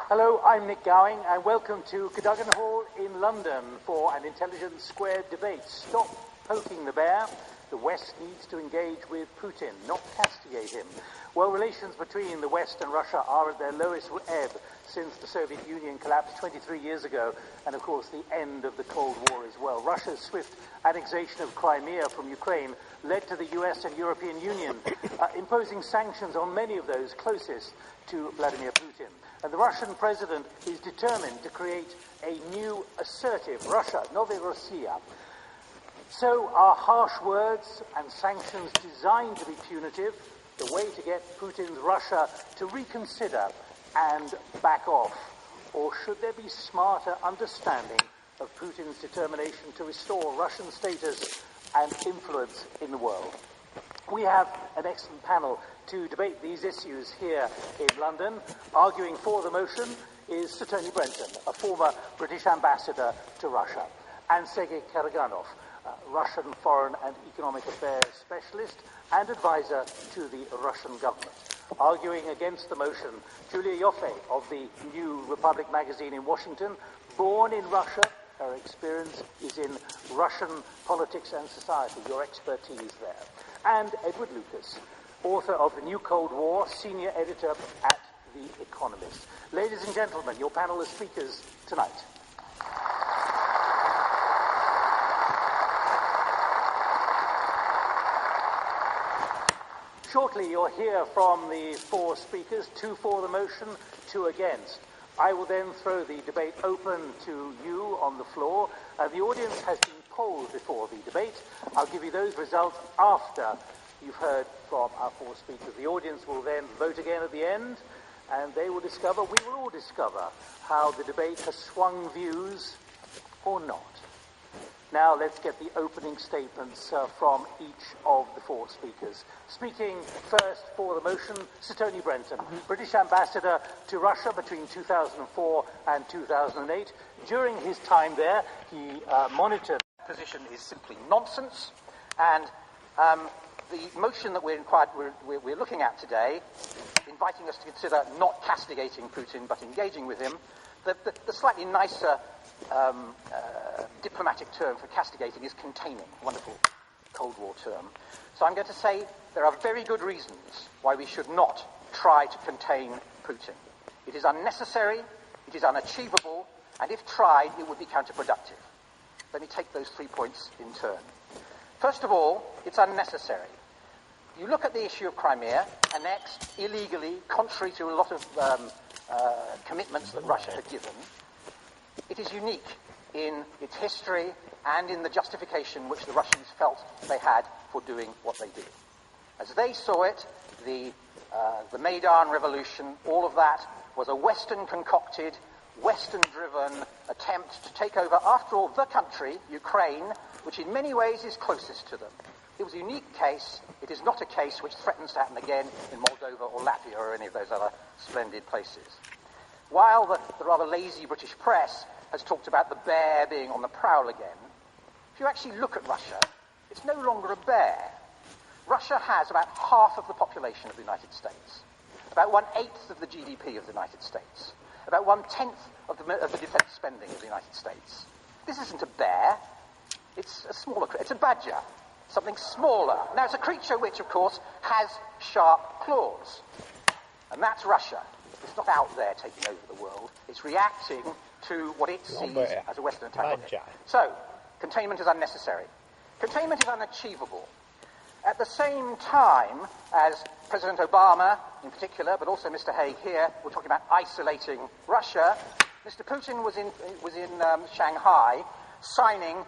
Hello, I'm Nick Gowing, and welcome to Cadogan Hall in London for an Intelligence Squared debate. Stop poking the bear. The West needs to engage with Putin, not castigate him. Well, relations between the West and Russia are at their lowest ebb since the Soviet Union collapsed 23 years ago, and of course the end of the Cold War as well. Russia's swift annexation of Crimea from Ukraine led to the US and European Union imposing sanctions on many of those closest to Vladimir Putin. And the Russian president is determined to create a new assertive Russia, Novaya Russia. So are harsh words and sanctions designed to be punitive the way to get Putin's Russia to reconsider and back off? Or should there be smarter understanding of Putin's determination to restore Russian status and influence in the world? We have an excellent panel to debate these issues here in London. Arguing for the motion is Sir Tony Brenton, a former British ambassador to Russia, and Sergei Karaganov, Russian foreign and economic affairs specialist and advisor to the Russian government. Arguing against the motion, Julia Yoffe of the New Republic magazine in Washington. Born in Russia, her experience is in Russian politics and society, your expertise there. And Edward Lucas, author of The New Cold War, senior editor at The Economist. Ladies and gentlemen, your panel of speakers tonight. Shortly, you'll hear from the four speakers, 2 for the motion, 2 against. I will then throw the debate open to you on the floor. The audience has been polled before the debate. I'll give you those results after you've heard from our 4 speakers. The audience will then vote again at the end, and we will all discover how the debate has swung views or not. Now let's get the opening statements from each of the 4 speakers. Speaking first for the motion, Sir Tony Brenton, British ambassador to Russia between 2004 and 2008. During his time there, he monitored. The position is simply nonsense, and the motion that we're looking at today, inviting us to consider not castigating Putin but engaging with him, the slightly nicer diplomatic term for castigating is containing, a wonderful Cold War term. So I'm going to say there are very good reasons why we should not try to contain Putin. It is unnecessary, it is unachievable, and if tried, it would be counterproductive. Let me take those 3 points in turn. First of all, it's unnecessary. You look at the issue of Crimea, annexed illegally, contrary to a lot of commitments that Russia had given. It is unique in its history and in the justification which the Russians felt they had for doing what they did. As they saw it, the Maidan Revolution, all of that was a Western-concocted, Western-driven attempt to take over, after all, the country, Ukraine, which in many ways is closest to them. It was a unique case. It is not a case which threatens to happen again in Moldova or Latvia or any of those other splendid places. While the rather lazy British press has talked about the bear being on the prowl again, if you actually look at Russia, it's no longer a bear. Russia has about half of the population of the United States, about 1/8 of the GDP of the United States, about 1/10 of the defense spending of the United States. This isn't a bear. It's a badger, something smaller. Now, it's a creature which, of course, has sharp claws. And that's Russia. It's not out there taking over the world. It's reacting to what it sees as a Western attack. So, containment is unnecessary. Containment is unachievable. At the same time as President Obama, in particular, but also Mr. Hague here, were talking about isolating Russia, Mr. Putin was in Shanghai signing